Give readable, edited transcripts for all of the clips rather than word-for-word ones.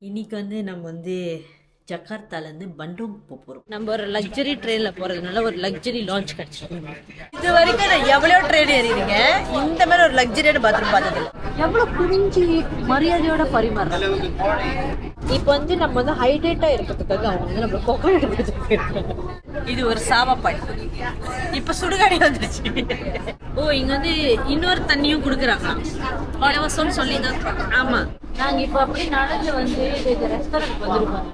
இன்னைக்கு நம்ம ஜகார்த்தாலேருந்து பண்டோங் போகிறோம். நம்ம ஒரு லக்ஸரி ட்ரெயினில் போகிறதுனால ஒரு லக்ஸரி லான்ச் கிடச்சிருக்கோம். இது வரைக்கும் நான் எவ்வளோ ட்ரெயின் ஏறிடுங்க, இந்த மாதிரி ஒரு லக்ஸரியான பாத்ரூம் பார்த்தது எவ்வளோ புரிஞ்சு மரியாதையோட பரிமாறுறாங்க. இப்போ நம்ம ஹைட்ரேட்டாக இருக்கிறதுக்காக அவங்க நம்ம கோகோனட் எடுத்து. இது ஒரு சாவப்பாடி. இப்போ சுடுகாடி வந்துருச்சு. ஓ, இங்கே இன்னொரு தண்ணியும் கொடுக்குறாங்க. இலவசம்னு சொல்லி தான். ஆமாம், நாங்கள் இப்போ அப்படி நடந்து இந்த ரெஸ்டாரண்ட் வந்திருக்கோம்.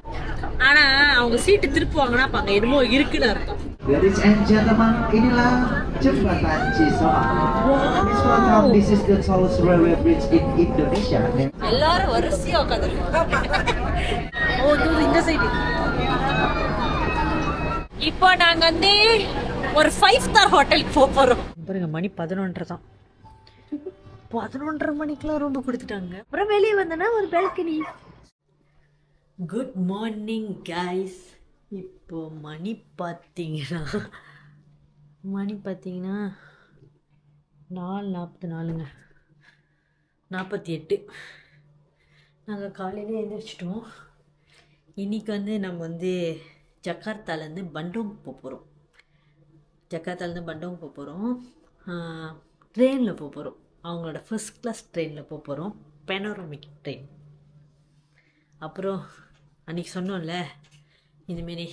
ஆனால் அவங்க சீட்டு திருப்புவாங்கன்னா அப்போ அங்கே என்னமோ இருக்குன்னு அர்த்தம். Ladies and gentlemen, inilah jembatan Cisoa. This is the tallest railway bridge in Indonesia. எல்லாரும் வரிசையா உட்காந்துருக்காங்க. ஓ, இந்த சைடு. இப்போ நாங்க ஒரு 5 ஸ்டார் ஹோட்டலுக்கு போறோம். பாருங்க, மணி 11:30 தான். 11:30 மணிக்கெல்லாம் ரொம்ப கொடுத்துட்டாங்க. அப்புறம் வெளியே வந்தனா ஒரு பால்கனி. Good morning guys. இப்போ மணி பார்த்தீங்கன்னா 4:44ங்க. 48. நாங்கள் காலையிலே எழுந்திரிச்சிட்டோம். இன்றைக்கி நம்ம ஜகார்த்தாலேருந்து பண்டோங் போகிறோம். ஜகார்த்தாலேருந்து பண்டோங் போகிறோம். ட்ரெயினில் போகிறோம். அவங்களோட ஃபர்ஸ்ட் கிளாஸ் ட்ரெயினில் போகிறோம். பெனோரமிக் ட்ரெயின். அப்புறம் அன்றைக்கி சொன்னோம்ல, இதுமாரி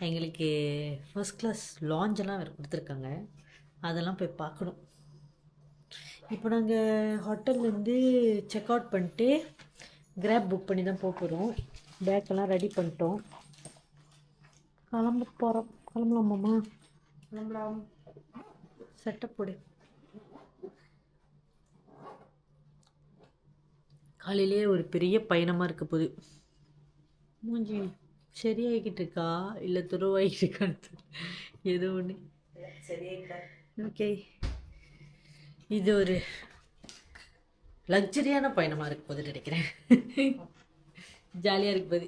எங்களுக்கு ஃபர்ஸ்ட் கிளாஸ் லாஞ்செல்லாம் வேறு கொடுத்துருக்காங்க. அதெல்லாம் போய் பார்க்கணும். இப்போ நாங்கள் ஹோட்டல்லேருந்து செக் அவுட் பண்ணிட்டு கிராப் புக் பண்ணி தான் போகிறோம். பேக்கெல்லாம் ரெடி பண்ணிட்டோம். கிளம்ப போகிறோம். கிளம்பலாமாம்மா? கிளம்பலாம். செட்டப் போடு. காலையிலேயே ஒரு பெரிய பயணமாக இருக்க போகுது. மூஞ்சி சரியாகிக்கிட்டு இருக்கா இல்லை துருவாகிட்டு இருக்கான்னு ஏதோ ஒன்று. ஓகே, இது ஒரு லக்ஸரியான பயணமாக இருக்க போது நினைக்கிறேன். ஜாலியாக இருக்க போது.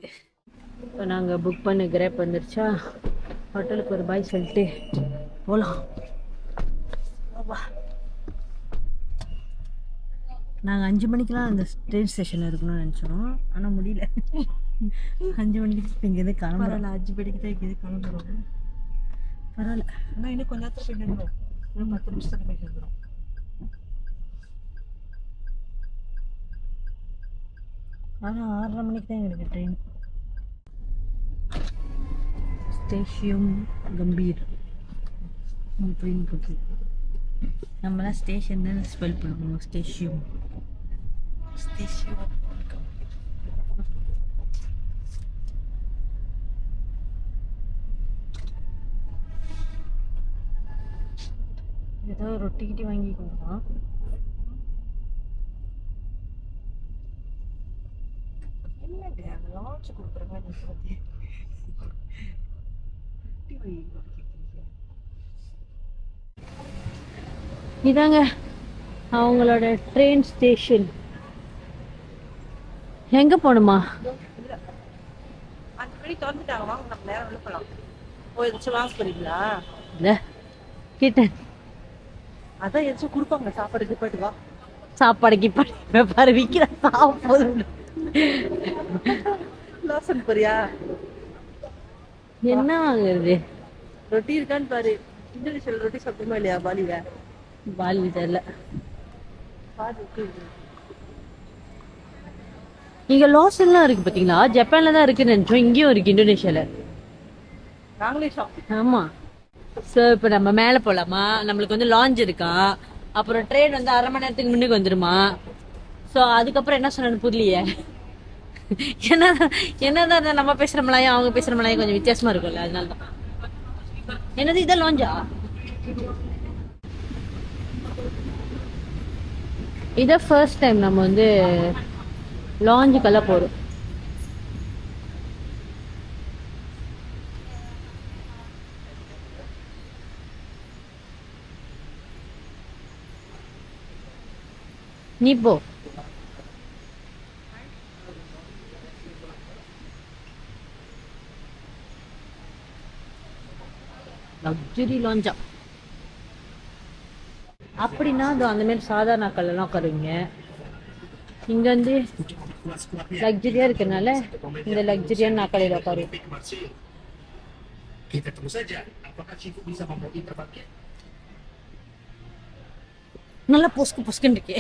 இப்போ நாங்கள் புக் பண்ண கிராப் வந்துருச்சா, ஹோட்டலுக்கு ஒரு பாய் சொல்லிட்டு போகலாம். நாங்கள் 5 மணிக்கெலாம் அந்த ட்ரெயின் ஸ்டேஷனில் இருக்கணும்னு நினச்சோம். ஆனால் முடியல. 5 மணிக்கு இப்போ இங்கேருந்து கிளம்புறோம். 5 மணிக்கு தான் இங்கேருந்து கிளம்புறோம். பரவாயில்ல. ஆனால் இன்னும் கொஞ்ச நேரத்தில் போய் நின்றுடும். இன்னும் 10 நிமிஷத்துக்கு போய் நின்றுடும். ஆனால் 6:30 மணிக்கு தான் எங்களுக்கு ட்ரெயின். ஸ்டேஷியம் கம்பீர் ட்ரெயின் போட்டு நம்மளாம் ஸ்டேஷன் தான் ஸ்பெல் பண்ணுவோம். ஸ்டேஷியம். ஏதோ ரொட்டி கிட்டி வாங்கிக்கோங்க. என்னங்க லான்ச் கொடுக்குறேங்க. இதாங்க அவங்களோட ட்ரெயின் ஸ்டேஷன். எங்க போகணுமா? 5 மணிக்கு திறந்துட்டாங்க. வாங்க, நம்ம நேரம் உள்ள போகலாம். ஓ, எதாச்சும் வாங்க போறீங்களா? இல்லை, கேட்டேன். அதான் எதாச்சும் கொடுப்பாங்க சாப்பாடுக்கு. போயிட்டு வா. சாப்பாடுக்கு பாரு விற்கிற சாப்பிடும். லோசன் போறியா? என்ன வாங்குறது? ரொட்டி இருக்கான்னு பாரு. இந்தோனேஷியால ரொட்டி சாப்பிடுமா இல்லையா? பாலில பாலி தெரியல. இங்க லாசன்லாம் இருக்கு பாத்தீங்களா? ஜப்பான்ல தான் இருக்குன்னு நினைச்சோம். இங்கேயும் இருக்கு இந்தோனேஷியால. நாங்களே ஷாப். ஆமா. ஸோ இப்போ நம்ம மேலே போகலாமா? நம்மளுக்கு லாஞ்ச் இருக்கா. அப்புறம் ட்ரெயின் 1/2 மணி நேரத்துக்கு முன்னுக்கு வந்துருமா. ஸோ அதுக்கப்புறம் என்ன சொன்னு புரியலையே. என்னதான் நம்ம பேசுகிற மலையும் அவங்க பேசுகிற மலையும் கொஞ்சம் வித்தியாசமா இருக்கும்ல, அதனால தான். என்னது இதான் லாஞ்சா? இதான் ஃபர்ஸ்ட் டைம் நம்ம லாஞ்சுக்கெல்லாம் போகிறோம். நீ போ. லக்ஸரி லாஞ்சா அப்படின்னா அது அந்த மாதிரி சாதாரண கல்லாம் உட்காருவீங்க. இங்கே லக்ஸரியா இருக்கனால இந்த லக்ஸரியான நாக்கடையில் உட்காரு. Kita tunggu saja apakah Ciku bisa membagi terbagian. நல்லா பொஸ்குன்னு இருக்கே.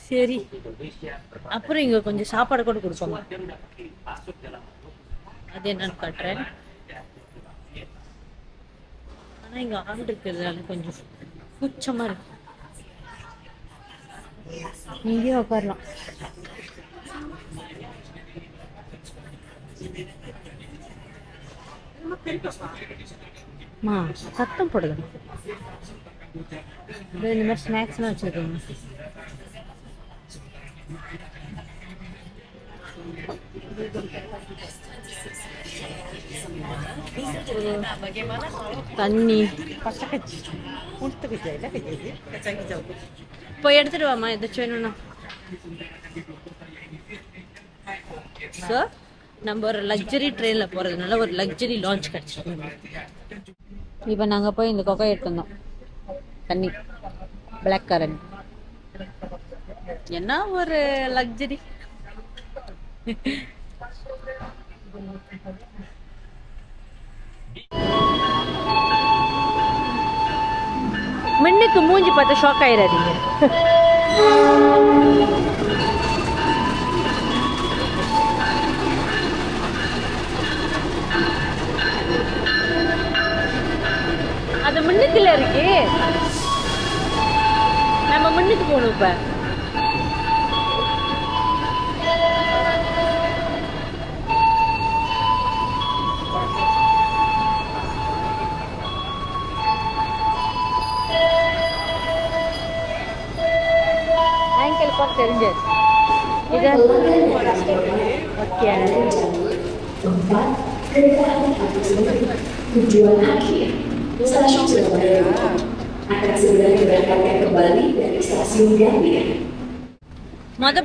சரி, அப்புறம் இங்க கொஞ்சம் சாப்பாடு கூட கொடுப்பாங்க. அது என்னன்னு காட்டுறேன். ஆனா இங்க ஆள் இருக்கிறதுனால கொஞ்சம் கூச்சமா இருக்கு. இங்கேயே உட்காரலாம். சத்தம் போடுது. இந்த மாதிரி ஸ்நாக்ஸ்லாம் வச்சிருக்காங்க. தண்ணி போய் எடுத்துட்டு வாமா எதாச்சும் வேணும்னா. சார், நம்ம ஒரு லக்ஸரி ட்ரெயின்ல போறதுனால ஒரு லக்ஸரி லான்ச் கிடைச்சிருக்கு. இப்போ நாங்க போய் இந்த கொக்கை எடுத்து வந்தோம். தண்ணி பிளாக் கரண்ட். என்ன ஒரு லக்ஸரி. மின்னுக்கு மூஞ்சி பார்த்து ஷாக் ஆயிடாதீங்க. அது முன்னுக்குள்ள இருக்கு. நம்ம முன்னுக்கு போகணும். இப்ப ஆங்கிள் பார்த்து தெரிஞ்சது இது. Okay, tujuan akhir stasiun Surabaya akan segera diberangkatkan kembali dari stasiun Gambir.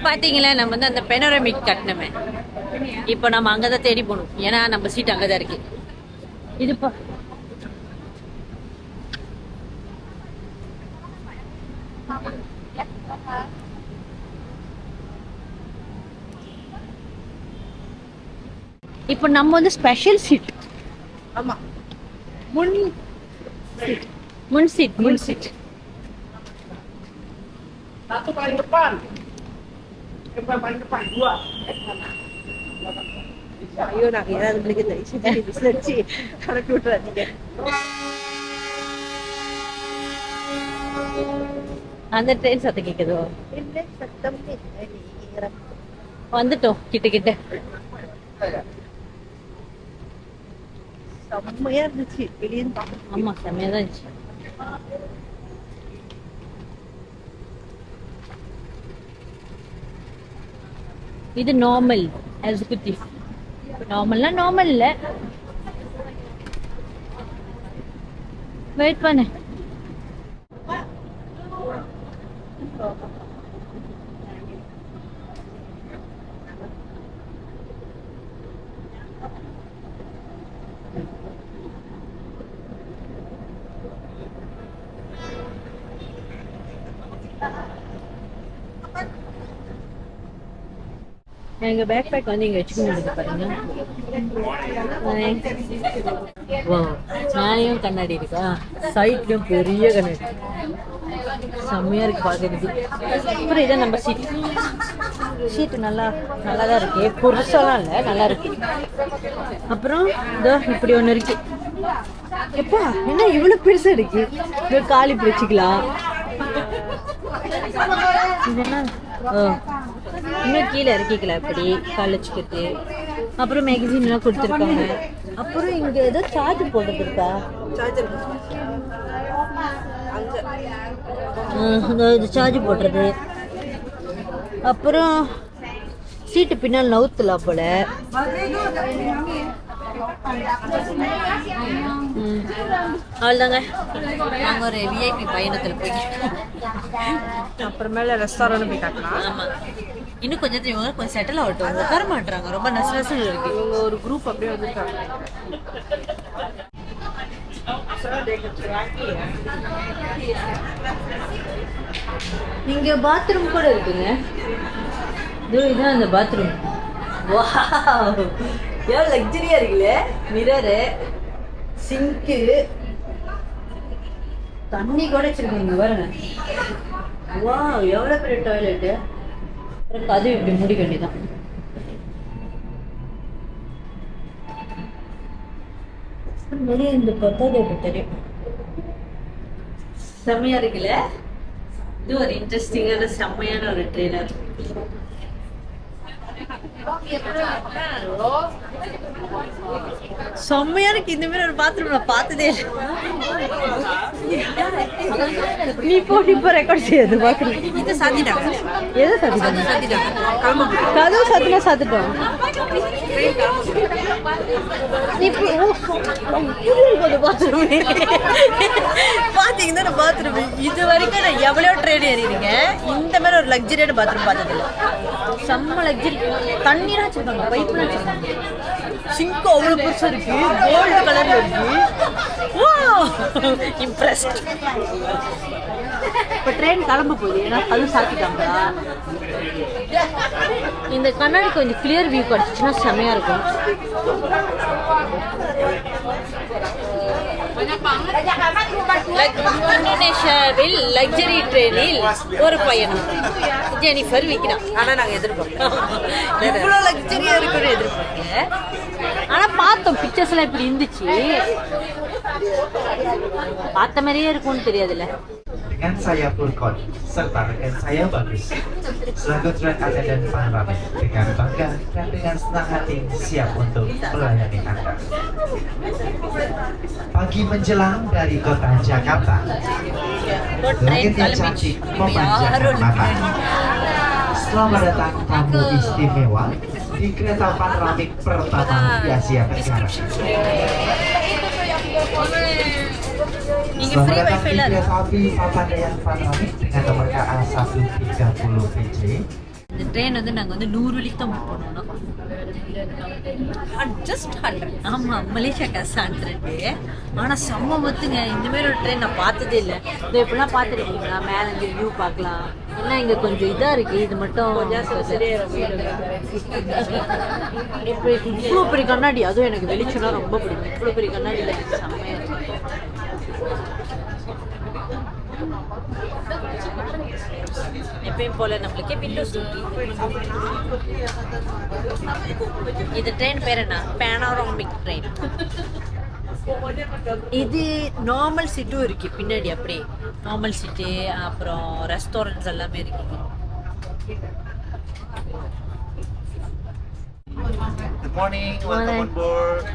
பாத்தீங்களா, நம்ம வந்து அந்த பெனோரமிக் கட்டணமே. இப்போ நம்ம அங்கதான் தேடி போகணும். ஏன்னா நம்ம சீட் அங்கதான் இருக்கு. இதுப்பா இப்போ நம்ம வந்து ஸ்பெஷல் சீட். ஆமா, முன் seat. satu paling depan. Paling depan dua. Ayo nak ya, beli kita isi di sini. Kalau kita tiga. அந்த ட்ரெயின் சத்தம் கேக்குதோ? Ini சத்தம் ini. வந்துட்டோம் கிட்ட. செம்மையா இருந்துச்சு வெளியே பார்க்க. ஆமா, செம்மையா தான் இருந்துச்சு. இது நார்மல் எக்ஸிக்யூட்டிவ். நார்மல் இல்ல. வெயிட் பண்ணு. எங்க பேக் பேக் வந்து இங்க வச்சுக்க முடியுது பாருங்க. மேலேயும் கண்ணாடி இருக்கா, சைட்லயும் பெரிய கண்ணாடி. செம்மையா இருக்கு பாக்குறது. அப்புறம் இதான் நம்ம சீட்டு நல்லாதான் இருக்கு. புதுசாலாம் இல்ல, நல்லா இருக்கு. அப்புறம் இதோ இப்படி ஒண்ணு இருக்கு. எப்பா என்ன இவ்வளவு பெருசா இருக்கு. காலி பிடிச்சிக்கலாம். இது என்ன? இன்னும் கீழே இறக்கிக்கலாம் இப்படி கால் வச்சுக்கிறது. அப்புறம் மேகசின் எல்லாம் கொடுத்துருக்காங்க. அப்புறம் இங்க ஏதோ சார்ஜ் போட்டது இருக்கா? இது சார்ஜ் போடுறது. அப்புறம் சீட்டு பின்னால் நவுத்தலாம் போல. அவ்வளோதாங்க, நாங்கள் ஒரு விஐபி பயணத்தில் போய்கிட்டோம். அப்புறமேல ரெஸ்டாரண்ட் போய் காட்டலாம். ஆமாம், இன்னும் கொஞ்சம் இவங்க கொஞ்சம் செட்டில் ஆகட்டும். உட்கார மாட்டுறாங்க, ரொம்ப நசு இருக்கு. இவங்க ஒரு குரூப் அப்படியே வந்துருக்காங்க. இங்க பாத்ரூம் கூட இருக்குங்க. இதுதான் அந்த பாத்ரூம். வாவ், எவ்வளோ லக்ஸரியா இருக்குல்ல. மிரரு, சிங்க்கு, தண்ணி கூட வச்சிருக்கீங்க பாருங்க. வாவ், எவ்வளோ பெரிய டாய்லெட்டு. அது இப்படி முடிக்க வேண்டியதான். வெளியே இந்த பத்தாவது தெரியும். செம்மையா இருக்குல்ல. இது ஒரு இன்ட்ரெஸ்டிங்கான செம்மையான ஒரு ட்ரெய்லர். செம்மையா இருக்கு. இந்த மாதிரி ஒரு பாத்ரூம் நான் பார்த்ததே இல்லை. நீ இப்போ ரெக்கார்ட் செய்யாது பாத்ரூம். இது சாத்திட்டாங்க. எதை சாத்திட்டாங்க? கதவு சாத்தினா சாத்திட்டோம். பாத்தீங்கன்னா பாத்ரூம் இது வரைக்கும் நான் எவ்வளோ ட்ரெயின் ஏறிடுங்க. இந்த மாதிரி ஒரு லக்ஸரியான பாத்ரூம் பார்த்ததில்ல. செம்ம லக்ஸரி. தண்ணீரா வச்சிருக்காங்க, பைப்லாம் வச்சிருக்காங்க. சிங்க் அவ்வளோ பெருசா இருக்கு, கோல்டு கலர்ல இருக்கு. இம்ப்ரெஸ்ட். இப்போ ட்ரெயின் கிளம்ப போகுது, ஏன்னா அது சாத்திட்டாங்களா. இந்த கண்ணாடி கொஞ்சம் கிளியர் வியூ கிடைச்சிச்சுன்னா செமையா இருக்கும். இந்தோனேஷியாவில் லக்ஸரி ட்ரெயினில் ஒரு பயணம். ஜெனிஃபர் விக்னா. ஆனா நாங்க எதிர்பார்க்கோம் இவ்வளோ லக்ஸரியா இருக்குன்னு எதிர்பார்க்கல. ஆனா பார்த்தோம் பிக்சர்ஸ் எல்லாம் இப்படி இருந்துச்சு. பார்த்த மாதிரியே இருக்கும்னு தெரியாதுல்ல. Dengan saya Purkon, serta rekan saya Bagus. Selaku train attendant panoramic, dengan bangga dan dengan senang hati siap untuk melayani Anda. Pagi menjelang dari kota Jakarta, langit yang cantik memanjakan mata. Selamat datang tamu istimewa di kereta panoramik pertama di Asia Tenggara. நீங்க free வைஃபைல kereta api Papandayan Panoramik dengan nomor KA130 PJ. இந்த train வந்து நாங்க வந்து 100 வழிக்கு தான் book பண்ணோம். Just 100. ஆமா, மலேசியா காசு 100. ஆனா செம்ம மொத்துங்க. இந்த மாதிரி ஒரு ட்ரெயின் நான் பார்த்ததே இல்லை. இது எப்படிலாம் பார்த்துருக்கீங்களா? மேலே இங்கே வியூ பார்க்கலாம். ஏன்னா இங்கே கொஞ்சம் இதாக இருக்குது. இது மட்டும் இப்படி இவ்வளோ பெரிய கண்ணாடி. அதுவும் எனக்கு வெளிச்சம்னா ரொம்ப பிடிக்கும். இவ்வளோ பெரிய கண்ணாடியில் எனக்கு செம்மையாக இருக்கு. எப்பயும் போல நம்மளுக்கு விண்டோ சீட். இந்த ட்ரெயின் பேர் என்ன? Panoramic train. இது நார்மல் சீட்டும் இருக்கு பின்னாடி. அப்படியே நார்மல் சீட்டு, அப்புறம் ரெஸ்டாரண்ட்ஸ் எல்லாமே இருக்குங்க. Good morning, welcome on board.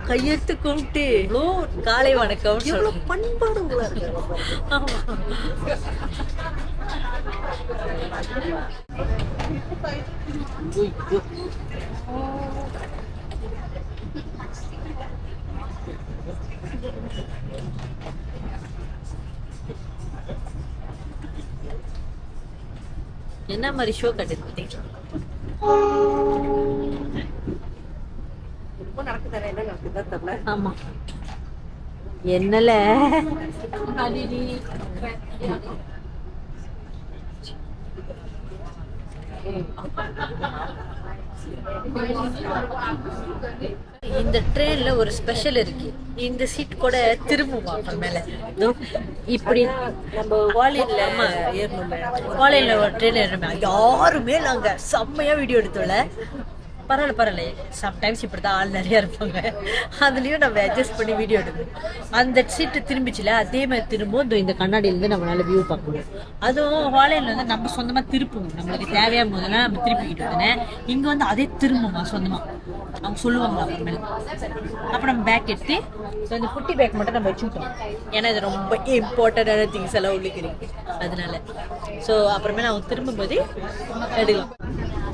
கையெழுத்து கும்பிட்டு காலை வணக்கம். எவ்வளவு பண்பாடு. ஆமா, என்ன மாதிரி ஷோ கட்டுது. ஆமா, என்னல இந்த ட்ரெயின்ல ஒரு ஸ்பெஷல் இருக்கு. இந்த சீட் கூட திரும்புமா மேல. இப்படி நம்ம வாலின்ல ஏறணுமே, வாலின்ல ஒரு ட்ரெயின் ஏறணுமே. யாருமே நாங்க செம்மையா வீடியோ எடுத்தோம்ல. பரவாயில்ல. சம்டைம்ஸ் இப்படி தான் ஆள் நிறையா இருப்பாங்க. அதுலேயும் நம்ம அட்ஜஸ்ட் பண்ணி வீடியோ எடுக்கணும். அந்த சீட்டு திரும்பிச்சுல, அதே மாதிரி திரும்பவும் இந்த கண்ணாடியிலேருந்து நம்மளால வியூ பார்க்க முடியும். அதுவும் ஹாலையில் வந்து நம்ம சொந்தமாக திருப்பணும். நம்மளுக்கு தேவையான போதெல்லாம் நம்ம திருப்பிக்கிட்டு வந்தேன். இங்கே வந்து அதே திரும்புமா சொந்தமாக. அவங்க சொல்லுவாங்களா அப்புறமேல. அப்புறம் நம்ம பேக் எடுத்து இந்த குட்டி பேக் மட்டும் நம்ம வச்சுக்கிட்டோம். ஏன்னா இது ரொம்ப இம்பார்ட்டண்டான திங்ஸ் எல்லாம் உள்ளுக்கிறீங்க. அதனால ஸோ அப்புறமேல அவங்க திரும்பும்போது எடுக்கலாம்.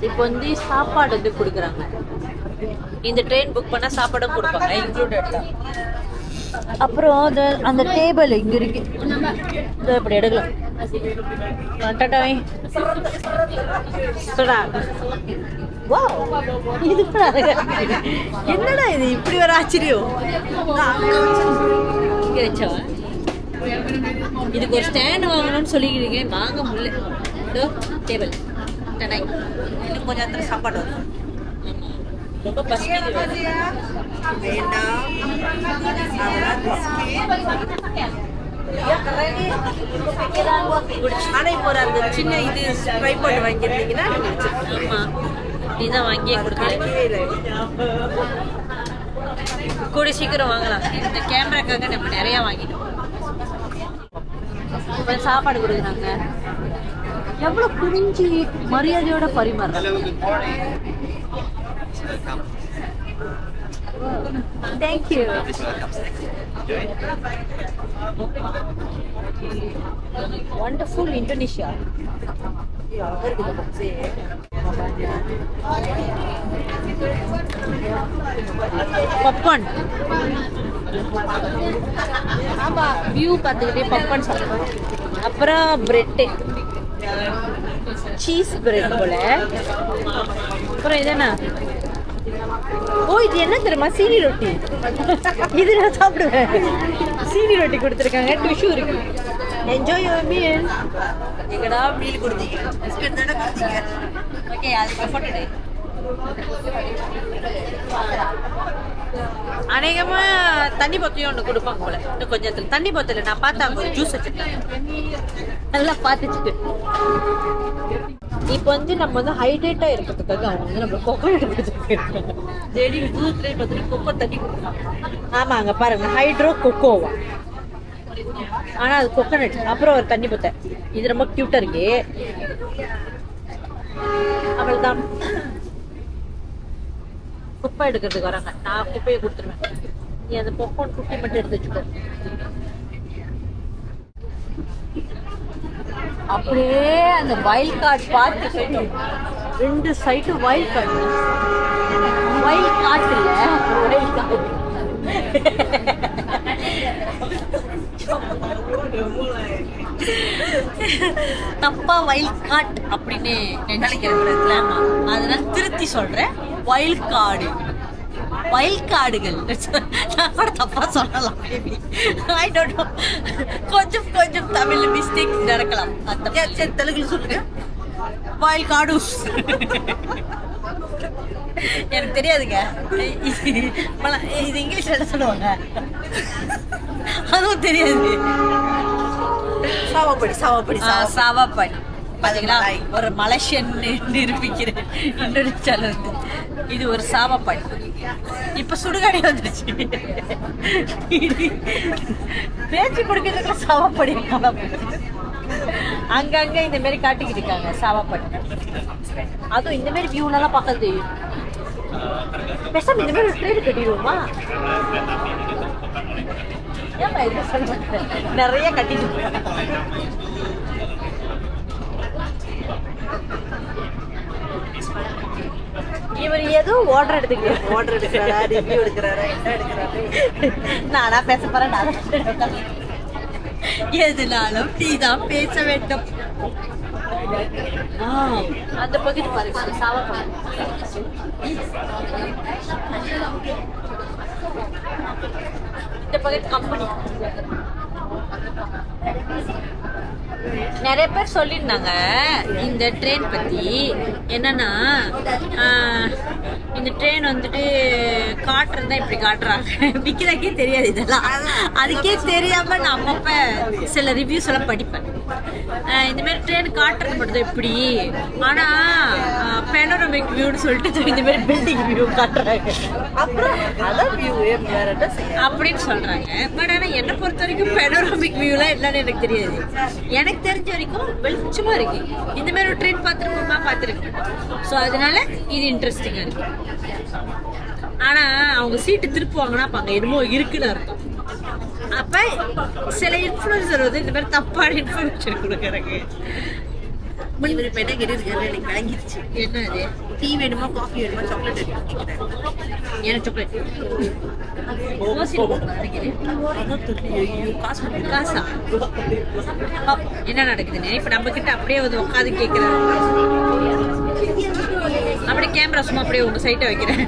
இப்போ வந்து சாப்பாடு வந்து கொடுக்குறாங்க. இந்த ட்ரெயின் புக் பண்ணால் சாப்பாடும் கொடுப்பாங்க, இன்க்ளூடட் தான். அப்புறம் அந்த டேபிள் இங்கே இருக்கு, இப்படி எடுக்கலாம். இது என்னடா இது இப்படி ஒரு ஆச்சரியம். இங்க வச்சவா இதுக்கு ஒரு ஸ்டாண்ட் வாங்கணும்னு சொல்லிக்கிறீங்க, வாங்க முடியல. டேபிள் இன்னும் கொஞ்சம் நேரத்தில் சாப்பாடு வரும். ரொம்ப பசிக்குது. ஆனா இப்போ அந்த சின்ன இது ட்ரைபாட் வாங்கியிருந்தீங்கன்னா ஆமா இதுதான் வாங்கியே கொடுக்கல. கூட சீக்கிரம் வாங்கலாம். இந்த கேமராக்காக நம்ம நிறைய வாங்கிட்டோம். இப்போ சாப்பாடு கொடுக்குறாங்க. எவ்வளவு புரிஞ்சு மரியாதையோட பரிமாறுறாங்க. Thank you. Wonderful Indonesia. Popcorn. ஆமா வியூ பார்த்துக்கிட்டே பாப்கார்ன் சாப்பிடுவோம். அப்புறம் பிரெட், சீஸ் பிரெட் போல. அப்புறம் இது என்ன? ஓ இது என்ன தெரியுமா? சீனி ரொட்டி. இது நான் சாப்பிடுவேன். சீனி ரொட்டி கொடுத்துருக்காங்க, டிஷ்யூ இருக்கு. Enjoy your meal. எங்கடா மீல் கொடுத்தீங்க? பிஸ்கட் தானே கொடுத்தீங்க. ஓகே அதுக்கு ஃபோட்டோ டே. அநேகமா தண்ணி பொத்தையும் ஒன்று கொடுப்பாங்க போல. இன்னும் கொஞ்சம் தண்ணி பொத்தல நான் பார்த்தா ஒரு ஜூஸ் வச்சுருக்கேன். நல்லா பார்த்துச்சுட்டு இப்போ வந்து நம்ம வந்து ஹைட்ரேட்டா இருக்கிறதுக்காக அவங்க வந்து நம்ம கோகோனட் கொடுத்துருக்காங்க. தேடி தூரத்துல பார்த்துட்டு கொக்கோ தண்ணி கொடுக்குறாங்க. ஆமா அங்க பாருங்க ஹைட்ரோ கொக்கோவா, ஆனா அது கோகோனட். அப்புறம் ஒரு தண்ணி பொத்தை. இது ரொம்ப கியூட்டா இருக்கு. அவள்தான் குப்பை எடுக்கிறதுக்கு வராங்க. நான் குப்பையை கொடுத்துருவேன். நீ அந்த பொக்கோன் குப்பை மட்டும் எடுத்து வச்சுக்கோ. அப்படியே அந்த வைல்ட் கார்டு பார்த்து 2 side wild card. Wild card இல்ல, வைல்ட் கார்டு. தப்பா வைல்ட் கார்டு அப்படின்னு நினைக்கிறேன். அதனால திருத்தி சொல்றேன், வைல்ட் கார்டு. வைல்ட் கார்டுகள் நான் கூட தப்பா சொல்லலாம். I don't know. கொஞ்சம் கொஞ்சம் தமிழ் மிஸ்டேக் நடக்கலாம். சரி தெலுங்குல சொல்லுங்க. வைல்ட் கார்டுஸ் எனக்கு தெரியாதுங்க. இது இங்கிலீஷ்ல என்ன சொல்லுவாங்க அதுவும் தெரியாது. சாவாப்படி சாவாப்படி சாவாப்படி பாத்தீங்களா? ஒரு மலேசியன் நிரூபிக்கிறேன் இந்தோனேஷியால இருந்து. இது ஒரு சாவாப்படி. இப்ப சுடுகாடி வந்துருச்சு. பேச்சு கொடுக்கிறதுக்குள்ள சாவாப்படி அங்கங்க இந்த மாதிரி காட்டிக்கிட்டு இருக்காங்க சாவாப்படி. அதுவும் இந்த மாதிரி வியூலாம் பார்க்க தெரியும். பேசாம இந்த மாதிரி ட்ரெயின் கட்டிடுவோமா? ஏமா இது சொல்ல நிறைய கட்டிட்டு இவர் ஏதோ ஆர்டர் எடுக்கிறாரா, ரிவ்யூ எடுக்கிறாரா, என்ன எடுக்கிறாரு? நானா பேச போறேன். எதுனாலும் நீதான் பேச வேண்டும். அந்த பகுதி பாருங்க சாவப்பழம். இந்த பகுதி கம்பெனி. நிறைய பேர் சொல்லியிருந்தாங்க இந்த ட்ரெயின் பத்தி. என்னன்னா இந்த ட்ரெயின் வந்துட்டு காட்டுறதா இப்படி காட்டுறாங்க. விற்கிறக்கே தெரியாது இதெல்லாம். அதுக்கே தெரியாம நான் அப்பப்ப சில ரிவ்யூஸ் எல்லாம் படிப்பேன். இந்த மாதிரி ட்ரெயின் காட்டுறது மட்டும் இப்படி, ஆனா பேனோரமிக் வியூன்னு சொல்லிட்டு இந்த மாதிரி பில்டிங் வியூ காட்டுறாங்க. அப்புறம் அதான் வியூ அப்படின்னு சொல்றாங்க. பட் ஆனா என்னை பொறுத்த வரைக்கும் பேனோரமிக் வியூலாம் என்னன்னு எனக்கு தெரியாது. எனக்கு தெரிஞ்ச வரைக்கும் வெளிச்சமா இருக்கு. இந்த மாதிரி ஒரு ட்ரெயின் பார்த்துருக்கேன். ஸோ அதனால இது இன்ட்ரெஸ்டிங்கா இருக்கு. ஆனா அவங்க சீட்டு திருப்புவாங்கன்னா அங்க என்னமோ இருக்குன்னு அர்த்தம். அப்ப சில இன்ஃப்ளூயன்சர் வந்து இந்த மாதிரி தப்பான இன்ஃபர்மேஷன் கொடுக்குறாங்க. இவர் இப்போ என்ன கேட்டிருக்காரு எனக்கு விளங்கிடுச்சு. என்ன அது? டீ வேணுமா காஃபி வேணுமா சாக்லேட் வேணுமா கேட்குறேன். எனக்கு சாக்லேட் காசா என்ன நடக்குதுன்னு இப்போ நம்ம கிட்ட அப்படியே வந்து உட்காந்து கேட்குறாங்க. அப்படியே கேமரா சும்மா அப்படியே உங்க சைட்டை வைக்கிறேன்.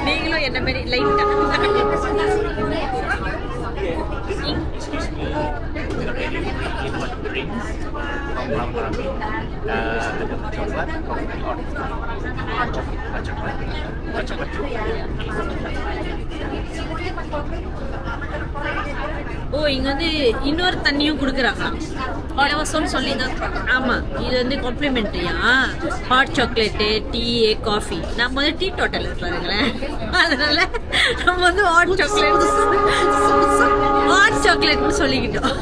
நீங்களும் என்ன மாதிரி லைட்டா ஓ இங்க வந்து இன்னொரு தண்ணியும் கொடுக்குறாங்க இலவசம்னு சொல்லி தான். ஆமா இது வந்து காம்ப்ளிமெண்ட்ரியா ஹாட் சாக்லேட்டு டீ காஃபி. நம்ம வந்து டீ டோட்டல் பாருங்களேன். அதனால நம்ம வந்து ஹாட் சாக்லேட்னு சொல்லிக்கிட்டோம்.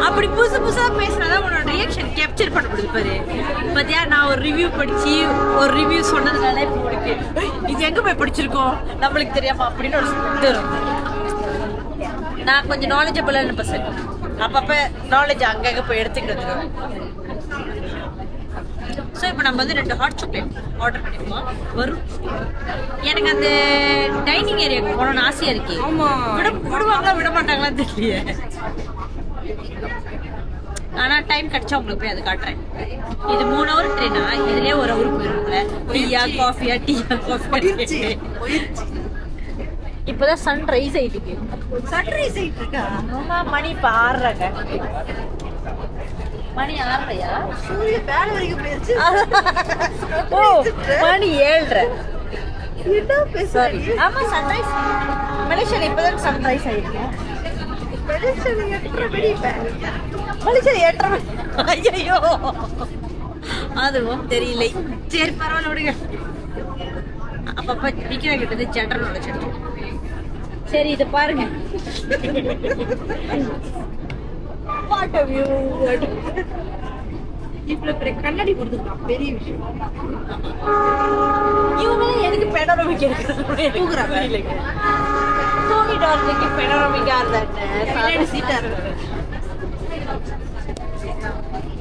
அப்படி புதுசு புதுசாக பேசினாதான் உன்னோட ரியாக்ஷன் கேப்சர் பண்ண முடியுது பாரு. பார்த்தியா நான் ஒரு ரிவ்யூ படிச்சு ஒரு ரிவ்யூ சொன்னதுனால இப்போ உனக்கு இது எங்கே போய் படிச்சிருக்கோம் நம்மளுக்கு தெரியாமா அப்படின்னு ஒரு தரும். நான் கொஞ்சம் நாலேஜபிளான பர்சன். அப்பப்போ நாலேஜ் அங்கங்கே போய் எடுத்துக்கிட்டு வந்துடுவேன். ஸோ இப்போ நம்ம வந்து 2 ஹாட் சாக்லேட் ஆர்டர் பண்ணிருக்கோம். வரும். எனக்கு அந்த டைனிங் ஏரியாவுக்கு போகணும்னு ஆசையாக இருக்கு. விடுவாங்களா விட மாட்டாங்களா தெரியலையே. ஆனால் டைம் கிடச்சா உங்களுக்கு போய் அது காட்டுறேன். இது 3 ஹவர் ட்ரெயினா இதுலேயே 1 ஹவர் போயிருக்குல்ல. டீயா காஃபியா இப்போதான் சன்ரைஸ் ஆயிட்டு. சன்ரைஸ் ஆயிட்டு இருக்கா? ஆமா மணி இப்போ 6:30. மணி 6:30யா? சூரிய மேல வரைக்கும் போயிருச்சு. ஓ மணி 7:30. என்ன பேசுறீ? ஆமா சன்ரைஸ் மலேசியால இப்பதான் சன்ரைஸ் ஆயிருக்கு. மலேசியால 8:30 மணி. மலேசியால 8:30 மணி. ஐயோ அதுவும் தெரியல. சரி பரவாயில்ல விடுங்க. அப்பப்ப விக்கிற கிட்டது செட்டர் உடைச்சிட்டு. சரி இதை பாருங்க. இவ்வளவு கண்ணாடி கொடுத்துருக்கான் பெரிய விஷயம். இவங்க எதுக்கு பெனோரமிக் தூங்குறாங்க? தூங்கிட்டு வரதுக்கு பெனோரமிக்கா இருந்தா சீட்டா இருக்கு.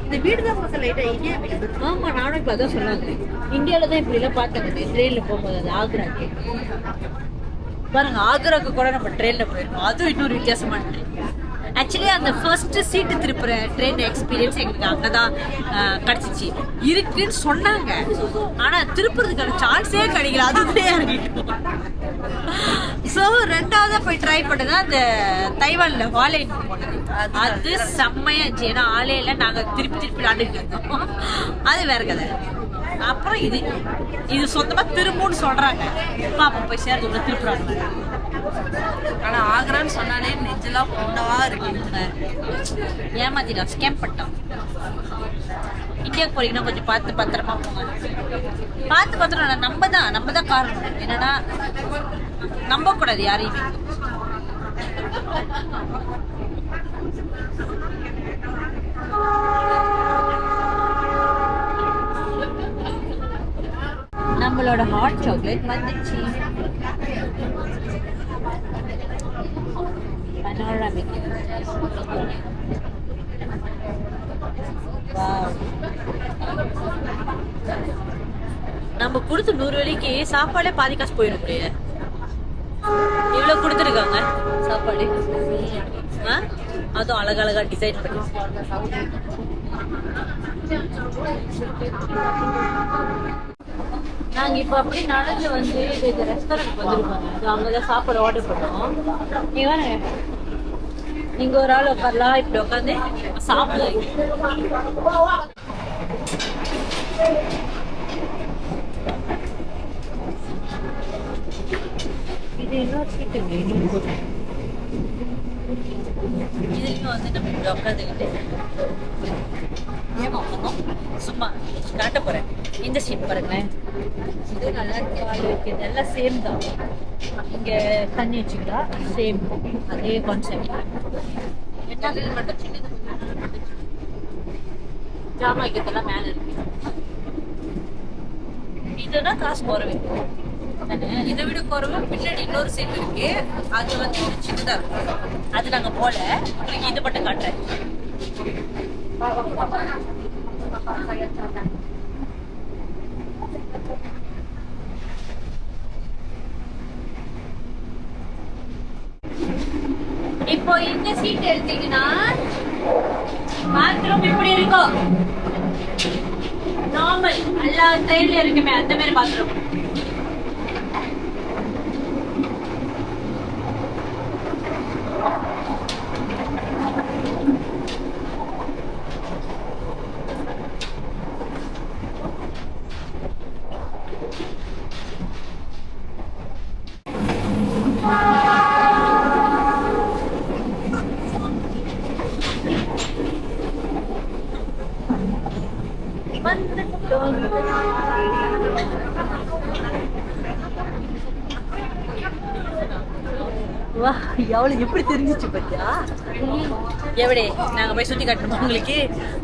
இந்த வீடு தான் மக்கள் லைட்டா இந்தியா வீடு. ஆமா நானும் இப்போ அதான் சொன்னாங்க. இந்தியாவில தான் இப்படி எல்லாம் பார்த்தேன் ட்ரெயின்ல போகும்போது. அது ஆக்ராக்கு பாருங்க. ஆக்ராக்கு கூட நம்ம ட்ரெயின்ல போயிருக்கோம். அதுவும் இன்னொரு வித்தியாசமான ட்ரெயின். ஆக்சுவலி அந்த ஃபர்ஸ்ட் சீட்டு திருப்புற ட்ரெயின் எக்ஸ்பீரியன்ஸ் எங்களுக்கு அங்கதான் கிடைச்சிச்சு. இருக்குன்னு சொன்னாங்க. ஆனா திருப்புறதுக்கான சான்ஸே கிடைக்கல. அதுதான் இறங்கிட்டோம். ஸோ 2வதா போய் ட்ரை பண்ணது அந்த தைவான்ல ஹாலேன் போனது. அது செம்மையா இருந்துச்சு. ஏன்னா ஆலையில நாங்க திருப்பி விளாண்டுட்டு இருந்தோம். அது வேற கதை. அப்புறம் இது சொந்தமா திரும்புன்னு சொல்றாங்க. பாப்பா போய் சேர்ந்து திருப்புறாங்க. ஆனா ஆக்ரான்னு சொன்னாலே நெஞ்செல்லாம் பொண்ணவா இருக்கு. ஏமாத்திட்டா ஸ்கேம் பண்ணிட்டான். இந்தியாவுக்கு போறீங்கன்னா கொஞ்சம் பார்த்து பத்திரமா போங்க. பார்த்து பத்திரம் நம்ம தான் காரணம். என்னன்னா நம்ப கூடாது யாரையுமே. நம்மளோட ஹாட் சாக்லேட் வந்துச்சு. பனோரமிக். நம்ம கொடுத்த 100 வெள்ளிக்கு சாப்பாடே பாதி காசு போயிடும். முடியல இவ்வளவு கொடுத்துருக்காங்க சாப்பாடு. அதுவும் அழகழகா டிசைன் பண்ணி. நாங்க இப்ப அப்படி நடந்து வந்து இந்த ரெஸ்டாரண்ட் வந்துருக்கோம். அங்கதான் சாப்பாடு ஆர்டர் பண்ணோம். நீங்க ஒரு ஆள் உட்காரலாம். இப்படி உட்காந்து சாப்பிடலாம். இது இன்னொரு சீட்டு. இதுலயும் வந்து நம்ம இப்படி உட்காந்துக்கிட்டு சும்மா காட்ட போறேன். இந்த சீட் பாருங்களேன். இது நல்லா இருக்கு. இதெல்லாம் சேம் தான். இங்க தண்ணி வச்சுக்கலாம். சேம் அதே கான்செப்ட். என்ன மட்டும் சின்னது ஜாமா வைக்கிறதெல்லாம் மேல இருக்கு. இதுனா காசு குறைவு. இதை விட குறைவு பின்னாடி இன்னொரு சீட் இருக்கு. அது வந்து சின்னதா இருக்கும். அது நாங்க போல. உங்களுக்கு இது மட்டும் காட்டுறேன். இப்போ இந்த சீட் எடுத்தீங்கன்னா பாத்ரூம் இப்படி இருக்கும். நார்மல் எல்லா ட்ரெயின்ல இருக்குமே அந்த மாதிரி பாத்ரூம். வா எவ்வளவு எப்படி தெரிஞ்சிச்சு பத்தியா? எப்படி நாங்கள் போய் சுற்றி காட்டணுமா உங்களுக்கு?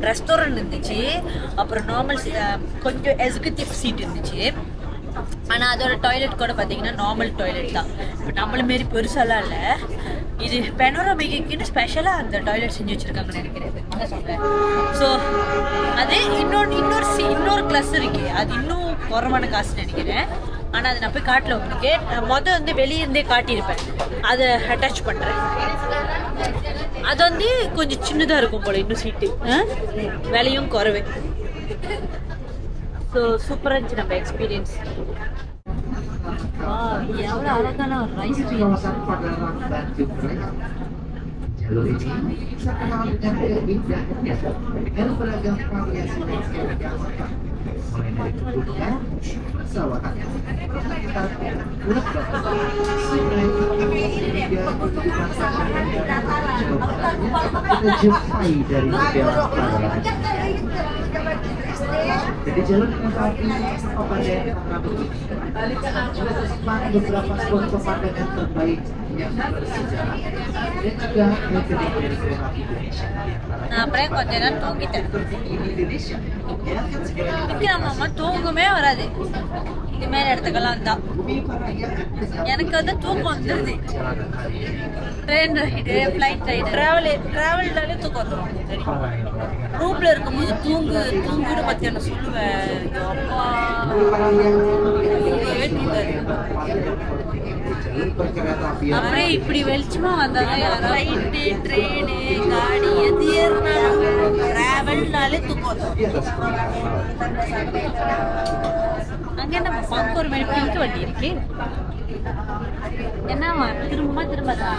ரெஸ்டாரண்ட் இருந்துச்சு, அப்புறம் நார்மல் கொஞ்சம் எக்ஸிக்யூட்டிவ் சீட் இருந்துச்சு. ஆனால் அதோட டாய்லெட் கூட பார்த்தீங்கன்னா நார்மல் டாய்லெட் தான். இப்போ நம்மள மாரி பெருசாலாம் இல்லை. இது பெனோராமிக்குன்னு ஸ்பெஷலாக அந்த டாய்லெட் செஞ்சு வச்சுருக்காங்கன்னு நினைக்கிறேன். ஸோ அது இன்னொரு கிளாஸ் இருக்கு, அது இன்னும் குறைவான காசுன்னு நினைக்கிறேன். ஆனால் அதை நான் போய் காட்டல உங்களுக்கு. மொதல் வந்து வெளியிருந்தே காட்டியிருப்பேன், அதை அட்டாச் பண்ணுறேன். அது வந்து கொஞ்சம் சின்னதாக இருக்கும் போல, இன்னும் சீட்டு விலையும் குறைவே. ஸோ சூப்பராக இருந்துச்சு நம்ம எக்ஸ்பீரியன்ஸ். எவ்வளோ அழகான ஒரு rice Kawasan Padalarang Tanjung Priok. Jalur ini terkenal dengan keindahannya dengan beragam variasi dan keunikan, mulai dari kebunnya, persawahan, perbukitan, gunung sungai, hingga kehidupan masyarakat. Coba kita jumpai dari dalam Padalarang. Jadi jalur kereta api Papandayan Tangerang ini juga tersimpan beberapa spot pemandangan terbaik yang bersejarah dan juga metode dari kereta api Indonesia. அப்படியே கொஞ்ச நேரம் தூங்கிட்டேன். Tertinggi di Indonesia yang akan segera நம்ம தூங்கமே வராது இது மேல இடத்துக்கெல்லாம் தான். Bumi Parayangan எனக்கு வந்து தூக்கம் வந்துருது. perjalanan hari ini. Train ride, flight ride, ட்ராவல்னாலே தூக்கம் வந்துடும். ரூம்ல இருக்கும்போது தூங்குன்னு பத்தி நான் சொல்லுவேன். அப்பா தூங்கவே தூங்காது. அப்படியே இப்படி வெளிச்சமா வந்தாங்க. ஃப்ளைட்டு, ட்ரெயின், காடி எது ஏறினாலும் டிராவல்னாலே தூக்கம் வந்துடும். அங்கே நம்ம பங்கு ஒரு மாதிரி பிங்க் வண்டி இருக்கு. என்னவா திரும்பதா?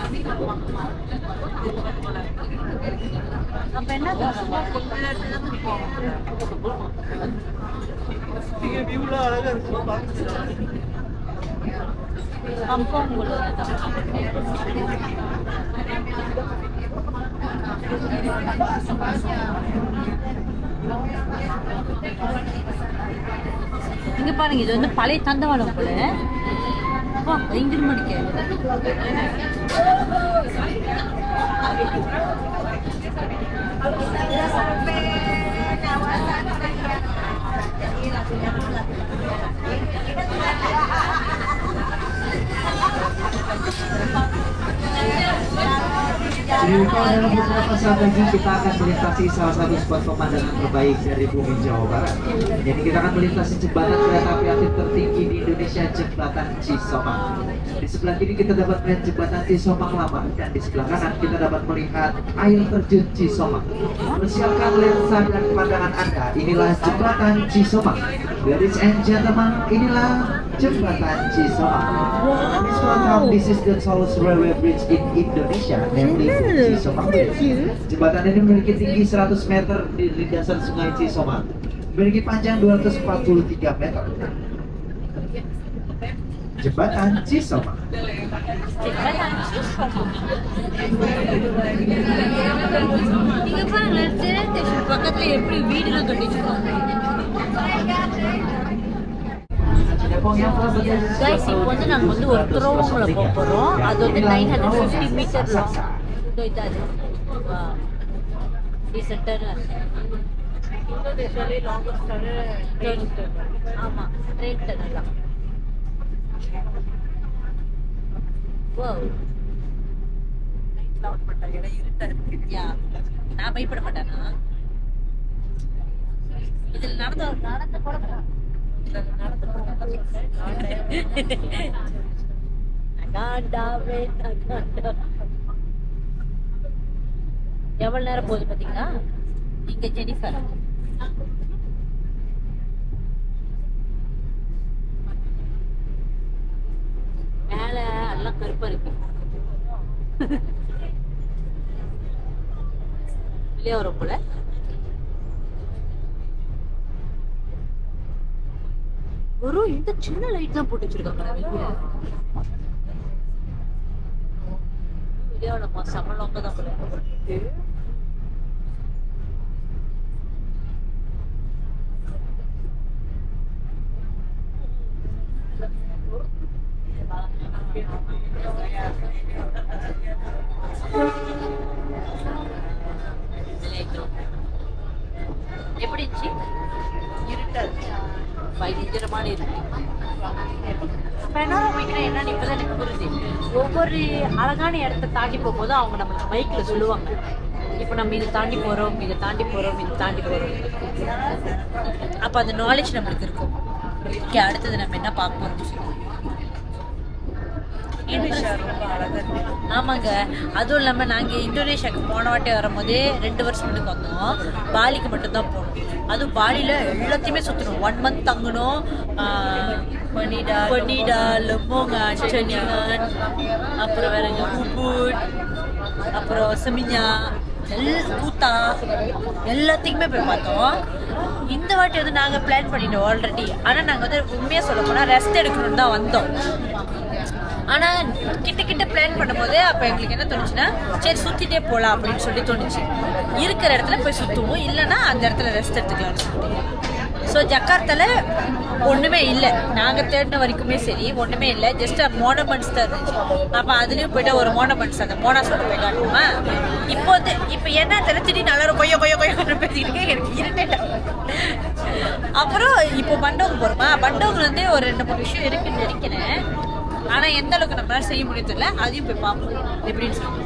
அப்ப என்ன இங்க பாருங்க, இது வந்து பழைய தண்டவாளம் போல. பயங்கரமா இருக்கு. Dalam beberapa saat lagi kita akan melintasi salah satu spot pemandangan terbaik dari bumi Jawa Barat. Jadi kita akan melintasi jembatan kereta api tertinggi di Indonesia, Jembatan Cisomang. Di sebelah kiri kita dapat melihat Jembatan Cisomang lama, dan di sebelah kanan kita dapat melihat air terjun Cisomang. Persiapkan lensa dan pandangan Anda. Inilah Jembatan Cisomang. Ladies and gentlemen, inilah Jembatan Cisomang. Please welcome, this is the tallest railway bridge in Indonesia, namely Cisomang Bridge. Jembatan ini memiliki tinggi 100 meter di dasar sungai Cisomang, memiliki panjang 243 meter. Jembatan Cisomang. இங்க பாருங்க, train station பக்கத்துல எப்படி வீடுலாம் கட்டி வச்சிருக்காங்க. Guys, இப்போ வந்து நாங்கள் வந்து ஒரு துறவங்களை போக போகிறோம். அது வந்து 950 மீட்டர் லாங். இதாது ஆமாம், ட்ரெயின் டனல் தான். நான் பயப்பட மாட்டேனா? இதில் நடந்து கூட எவ்வளவு நேரம் போகுது பாத்தீங்களா? இங்க ஜெனிஃபர் மேல எல்லாம் கருப்பா இருக்கு. வெளியே வரும் போல. ஒரு இந்த சின்ன லைட் தான் போட்டு வச்சிருக்காங்க. வெளியோட சம்பளம் தான் போல. எப்படி இருந்துச்சு? பயங்கரமான இருக்கு. என்னன்னு இப்பதான் எனக்கு புரியுது. ஒவ்வொரு அழகான இடத்த தாண்டி போகும்போது அவங்க நம்மளுக்கு மைக்ல சொல்லுவாங்க, இப்ப நம்ம இதை தாண்டி போறோம், இதை தாண்டி போறோம், இதை தாண்டி போறோம். அப்ப அந்த நாலேஜ் நம்மளுக்கு இருக்கும். அடுத்தது நம்ம என்ன பார்க்க போறோம்னு சொல்லி. ஆமாங்க. அதுவும் இல்லாம நாங்க இந்தோனேஷியாவுக்கு போன வாட்டி வரும்போதே 2 வருஷம் முன்னுக்கு வந்தோம். பாலிக்கு மட்டும்தான் போனோம். அதுவும் பாலியில எல்லாத்தையுமே சுத்தணும். 1 month தங்கணும். பனிடா, லெமோங்கான், செனிங்கான், அப்புறம் வேற உபுட், அப்புறம் செமிஞ்சா, கூத்தா, எல்லாத்துக்குமே போய் பார்த்தோம். இந்த வாட்டி வந்து நாங்க பிளான் பண்ணிட்டோம் ஆல்ரெடி. ஆனா நாங்க வந்து உண்மையா சொல்ல போனா ரெஸ்ட் எடுக்கணும்னு தான் வந்தோம். ஆனா கிட்ட பிளான் பண்ணும்போது அப்ப எங்களுக்கு என்ன தோணுச்சுன்னா, சரி சுத்திட்டே போலாம் அப்படின்னு சொல்லி தோணுச்சு. இருக்கிற இடத்துல போய் சுத்துவோம், இல்லைன்னா அந்த இடத்துல ரெஸ்ட் எடுத்துக்கலாம்னு சொல்லிட்டு. ஸோ ஜக்கார்த்தால ஒண்ணுமே இல்லை. நாங்க தேடின வரைக்குமே சரி ஒண்ணுமே இல்லை. ஜஸ்ட் மோனமெண்ட்ஸ் தான் இருந்துச்சு. அப்ப அதுலயும் போயிட்டு ஒரு மோனமெண்ட்ஸ் அந்த மோனாஸோட போய் காட்டுவோமா. இப்போ என்ன திடச்சிட்டு நல்லா கொய்யோ பேசிக்கிட்டு எனக்கு இருட்டே. அப்புறம் இப்போ பண்டோங் போறோமா. பண்டோங்ல வந்து ஒரு 2-3 விஷயம் இருக்குன்னு நினைக்கிறேன். ஆனா எந்த அளவுக்கு நம்மளால செய்ய முடியும் தெரியல. அதையும் போய் பார்ப்போம் எப்படின்னு சொல்லி.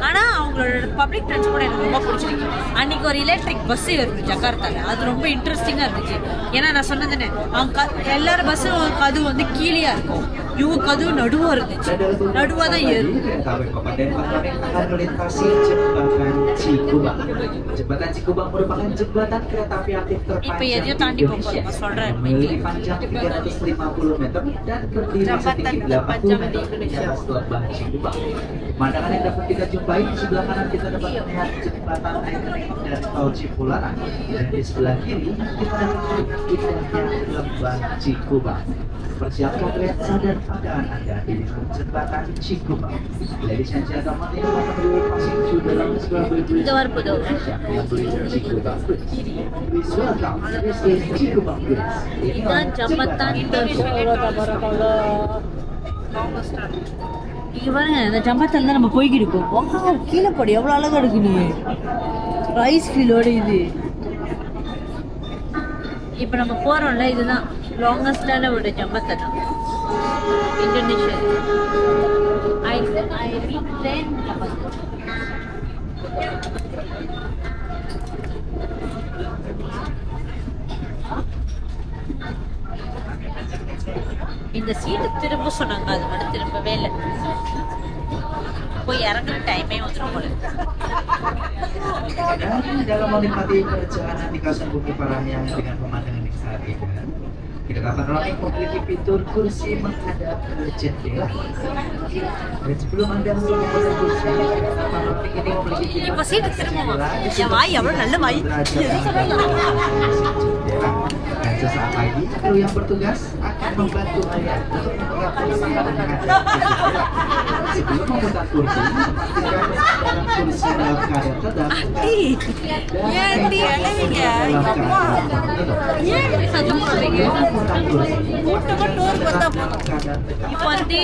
ஆனா அவங்களோட பப்ளிக் டிரான்ஸ்போர்ட் எனக்கு ரொம்ப பிடிச்சிருக்கு. அன்னைக்கு ஒரு எலக்ட்ரிக் பஸ் வருது ஜக்கார்த்தால. அது ரொம்ப இன்ட்ரெஸ்டிங்கா இருந்துச்சு. ஏன்னா நான் சொன்னதுன்னு அவங்க எல்லாரும் பஸ்ஸும் கதவு வந்து கீழேயா இருக்கும், இவங்க கதவு நடுவா இருந்துச்சு. நடுவா தான் ஏறும். Jembatan Cikubang merupakan jembatan kereta api aktif terpanjang di Indonesia, memiliki panjang 350 meter dan berdiri setinggi 80 meter di atas lembah Cikubang. Pemandangan yang dapat kita jumpai di sebelah kanan kita dapat melihat jembatan ikonik dari tol Cipularang, dan di sebelah kiri kita dapat melihat indahnya lembah Cikubang. Persiapkan lensa dan pandangan Anda di lingkup jembatan Cikubang. Ladies and gentlemen, ini merupakan passing through dalam sebuah Indonesia yang berisi Cikubang Bridge. Please welcome, this is Cikubang Bridge. இதுதான் ஜம்பத்தான் Indonesia. இங்க பாருங்க, இந்த ஜம்பத்தால தான் நம்ம போய்கிட்டு இருக்கோம். கீழே போடு, எவ்வளவு அழகா இருக்கு. நீ ரைஸ் ஃபீலோட இது. இப்ப நம்ம போறோம்ல, இதுதான் லாங்கஸ்டான ஒரு ஜம்பத்தான் இந்தோனேஷியா. I read train ஜம்பத்தான். இந்த சீட்டு திரும்ப சொன்னாங்க, அது மட்டும் திரும்பவே இல்லை. போய் இறங்குற டைமே வந்துடும் போல. Dan dalam menikmati perjalanan di kawasan Bukit Parahyangan dengan pemandangan yang sangat indah, kedekatan rolling memiliki fitur kursi menghadap ke jendela. Dan sebelum Anda memiliki kursi, kedekatan rolling ini memiliki இப்ப சீட்டு திரும்ப என் வாய் எவ்வளவு நல்ல வாய். Dan sesaat lagi, kru yang bertugas akan membantu Anda untuk menghadap menghadap ke jendela. Sebelum memutar kursi, pastikan dalam kursi dalam keadaan tetap. இப்போ வந்து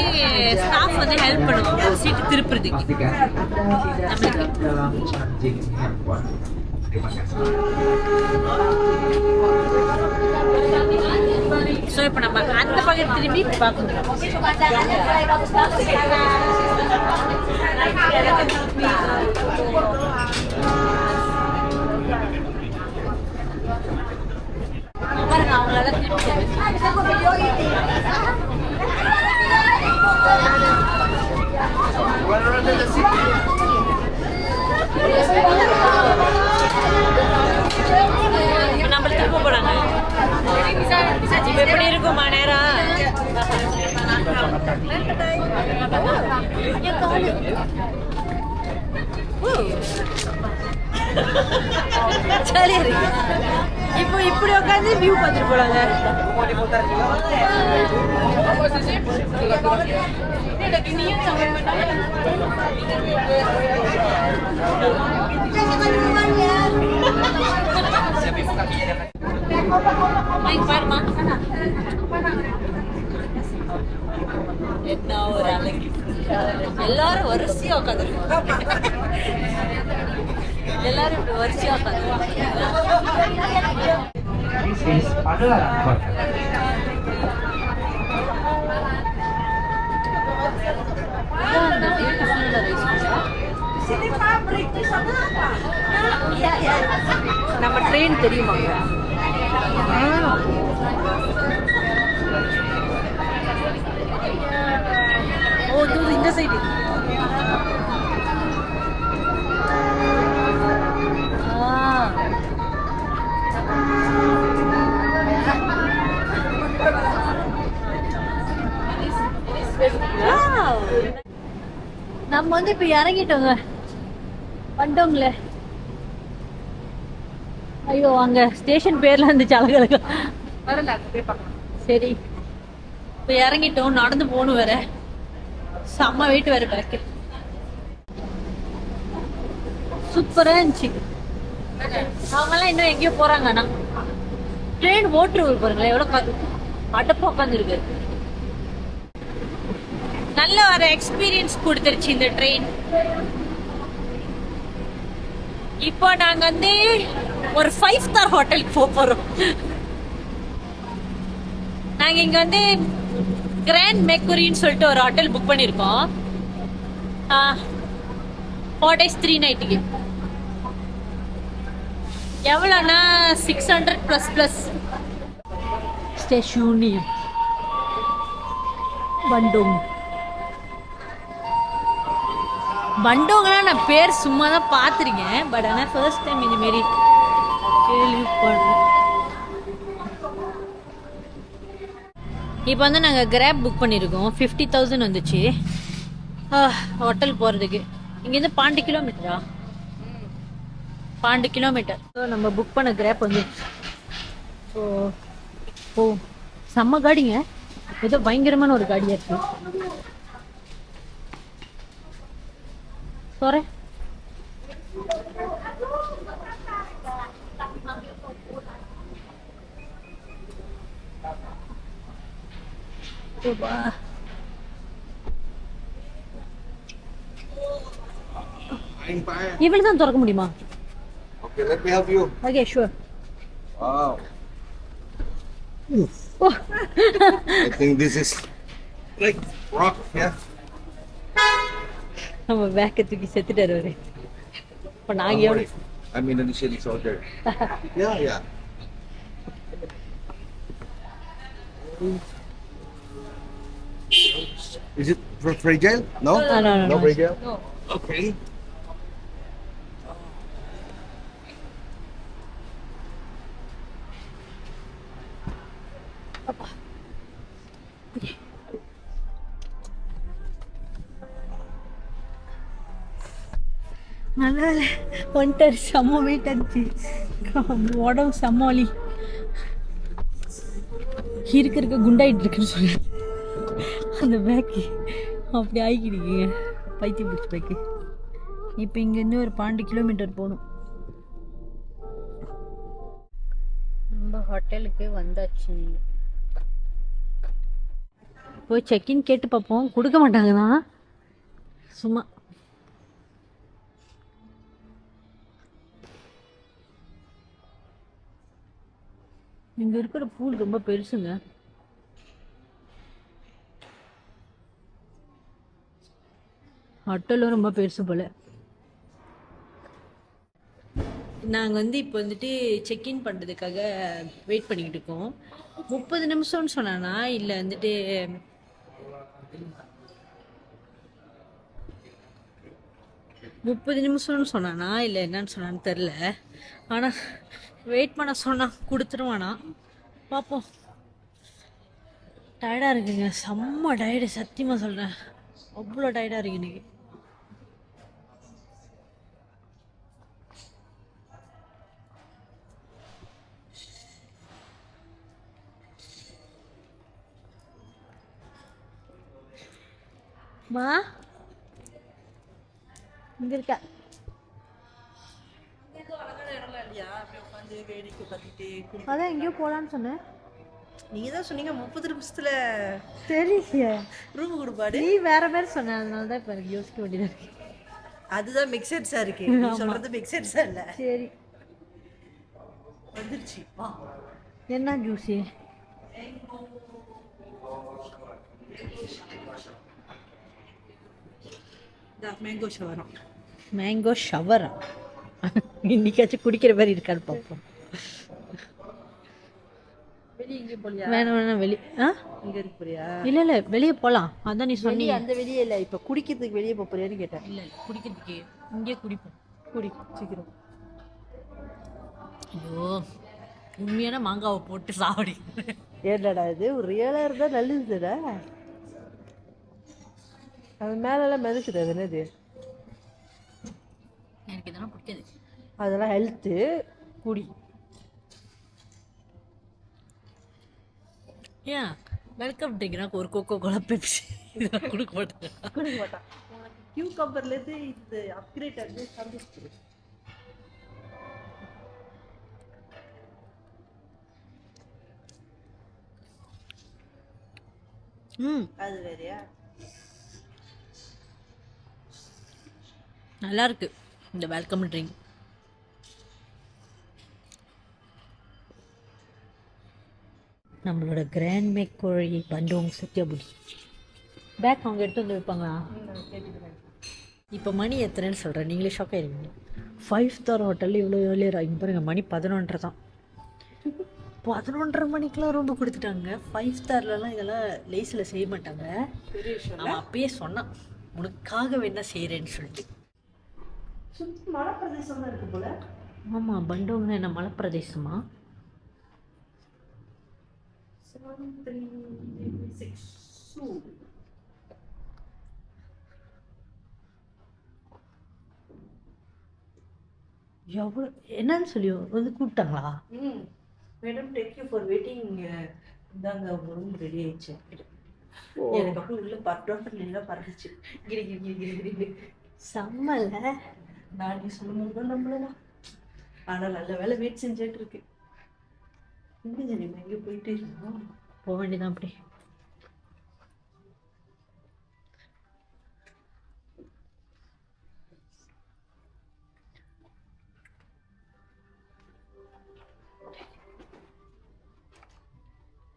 staff வந்து help பண்ணுவாங்க சீட்டு திருப்புறதுக்கு. So இப்போ நம்ம அந்த பக்கம் திரும்பி பார்க்கணும். அவங்களால நம்மள திரும்ப போறாங்க. இப்ப எப்படி இருக்குமா நேரம்? ஜாலியா இருக்கு. இப்போ இப்படி உட்காந்து வியூ பார்த்துட்டு போறாங்க. பாருமா என்ன ஒரு அழகு. எல்லாரும் வரிசையா உட்காந்துருக்காங்க. எல்லாரும் இப்படி வரிசையா உட்காந்துருக்காங்க. This is Padalarang Kota. நம்ம ட்ரெயின் தெரியுமா? ஓ இது இந்த சைடு. நம்ம வந்து இப்ப இறங்கிட்டோங்க பண்டோங்கள. ஐயோ அங்க ஸ்டேஷன் பேர்ல இருந்துச்சு அழகழகா. சரி இப்ப இறங்கிட்டோம். நடந்து போகணும் வேற. செம்ம வெயிட் வேற பேக்கு. சூப்பரா இருந்துச்சு. அவங்கெல்லாம் இன்னும் எங்கேயோ போறாங்க. ஆனா ட்ரெயின் ஓட்டுருவர் பாருங்களேன் எவ்வளவு அடப்பா உட்காந்துருக்கு. நல்ல ஒரு எக்ஸ்பீரியன்ஸ் கொடுத்துருச்சு இந்த ட்ரெயின். இப்போ நாங்க வந்து ஒரு 5 ஸ்டார் ஹோட்டலுக்கு போறோம். நாங்க இங்க வந்து கிராண்ட் மெக்குரின்னு சொல்லிட்டு ஒரு ஹோட்டல் புக் பண்ணிருக்கோம். 4 days 3 nights. எவ்வளோனா 600 ++ ஸ்டேஷனியம் பண்டோங். பண்டோங்கலாம் நான் பேர் சும்மா தான் பார்த்துருக்கேன். பட் ஆனால் ஃபர்ஸ்ட் டைம் இந்த மாரி கேள்விப்படுறேன். இப்போ வந்து நாங்கள் கிராப் புக் பண்ணியிருக்கோம். 50,000 வந்துச்சு ஹோட்டல் போகிறதுக்கு. இங்கேருந்து 12 கிலோமீட்டரா? 12 கிலோமீட்டர். ஸோ நம்ம புக் பண்ண கிராப் வந்து ஓ செம்ம காடிங்க. ஏதோ பயங்கரமான ஒரு காடியாக இருக்கு. sorry இவ்வளவு தான் திறக்க முடியுமா? Okay, let me help you. Okay, sure. Wow. Oh. I think this is like rock, yeah. நம்ம பேக்க தூக்கி செத்துட்டாரு அவரு. இப்ப நாங்க Don't worry. I'm Indonesian soldier. Yeah, yeah. Is it fragile? No? No. No fragile? No. Okay. நல்லா வந்துட்டாரு. செம்ம wait ஆச்சு. உடம்பு செம்ம வலி. இருக்க குண்டாயிட்டு இருக்குன்னு சொல்லி அந்த பேக்கு அப்படி ஆகிக்கிடுங்க. பைத்தியம் பிடிச்ச பேக்கு. இப்போ இங்கேருந்து ஒரு 12 கிலோமீட்டர் போகணும். நம்ம ஹோட்டலுக்கு வந்தாச்சு. போய் செக்இன் கேட்டு பார்ப்போம். கொடுக்க மாட்டாங்க தான். சும்மா இங்க இருக்கிற பூல் ரொம்ப பெருசுங்க. ஹோட்டலும் ரொம்ப பெருசு போல. நாங்கள் வந்து இப்போ வந்துட்டு செக்இன் பண்ணுறதுக்காக வெயிட் பண்ணிக்கிட்டு இருக்கோம். 30 நிமிஷம்னு சொன்னானா இல்லை வந்துட்டு 30 நிமிஷம்னு சொன்னானா இல்லை என்னன்னு சொன்னான்னு தெரில. ஆனால் வெயிட் பண்ண சொன்னான், கொடுத்துருவானா பார்ப்போம். டயர்டாக இருக்குங்க, செம்ம டயர்டு, சத்தியமாக சொல்கிறேன், அவ்வளோ டயர்டாக இருக்கு இன்னைக்கு. மா இங்க இருக்கா? அதான் எங்கேயோ போலான்னு சொன்னேன். நீங்க தான் சொன்னீங்க 30 நிமிஷத்துல தெரியல, ரூம் கொடுப்பாடு. நீ வேற பேர் சொன்ன, அதனால தான் இப்போ எனக்கு யோசிக்க வேண்டியதாக இருக்கு. அதுதான் மிக் செட்ஸா இருக்கு. நீ சொல்றது மிக் செட்ஸா இல்ல. சரி, வந்துருச்சு வா. என்ன ஜூஸு? மேங்கோ ஷவரம். மேங்கோ ஷவரா? இன்னைக்காச்சும் குடிக்கிற மாதிரி இருக்கான்னு பார்ப்போம். வெளியே இங்கே போலியா? வேணாம் வேணாம், வெளியே. இங்க இருக்கு போறியா? இல்லை இல்லை, வெளியே போகலாம், அதான் நீ சொன்னி. அந்த வெளியே இல்ல, இப்ப குடிக்கிறதுக்கு வெளியே போறியான்னு கேட்டேன். இல்லை இல்லை, குடிக்கிறதுக்கு இங்கே குடிப்போம். குடி சீக்கிரம். ஐயோ, உண்மையான மாங்காவை போட்டு சாவடி. ஏன்டா இது ஒரு ரியலா இருந்தா நல்லதுடா. அது மேலெல்லாம் மிதக்குது, அது என்னது? எனக்கு இதெல்லாம் பிடிக்காது. அதெல்லாம் ஹெல்த்து. குடி. ஏன் வெல்கம் ட்ரிங்க்னா ஒரு கோகோ கோலா பெப்சி இதெல்லாம் கொடுக்க மாட்டேன். கொடுக்க மாட்டான். உனக்கு கியூகம்பர்ல இருந்து இது அப்கிரேட் ஆகுது, சந்தோஷம். அது வேறயா? நல்லா இருக்கு இந்த வெல்கம் ட்ரிங்க். நம்மளோட கிராண்ட் மேக் கோழி பண்டோங் சத்யாபுடி பேக் அவங்க எடுத்து வந்து வைப்பாங்களா? இப்போ மணி எத்தனைன்னு சொல்கிறேன், நீங்களே ஷாக் ஆயிருவீங்க. 5 ஸ்டார் ஹோட்டலில் இவ்வளோ ஏர்லியர் ஆகி பாருங்க, மணி 11:30 தான். 11:30 மணிக்கெலாம் ரூம்பு கொடுத்துட்டாங்க. 5 ஸ்டார்லலாம் இதெல்லாம் லேஸில் செய்ய மாட்டாங்க. அவன் அப்பயே சொன்னான், உனக்காக வேணா செய்கிறேன்னு சொல்லிட்டு. சுற்றி மலை பிரதேசம் தான் இருக்கு போல. ஆமாம், பண்டோங்னா என்ன மலை பிரதேசமா? 7362. எவ்வளோ என்னன்னு சொல்லி வந்து கூப்பிட்டாங்களா? Madam take you for waiting. இந்தாங்க உங்க ரூம் ரெடி ஆயிடுச்சு. எனக்கு அப்படியே உள்ள பட்டோட்டெல்லாம் பறந்துச்சு. கிரி கிரி கிரி கிரி கிரி கிரி. செம்மல. நான் நீ சொல்லும்போது தான் நம்மளலாம். ஆனால் நல்ல வேலை வெயிட் செஞ்சுட்டு இருக்கு. இன்னும் நம்ம எங்கே போயிட்டே இருக்கோம். போக வேண்டியதான் அப்படி.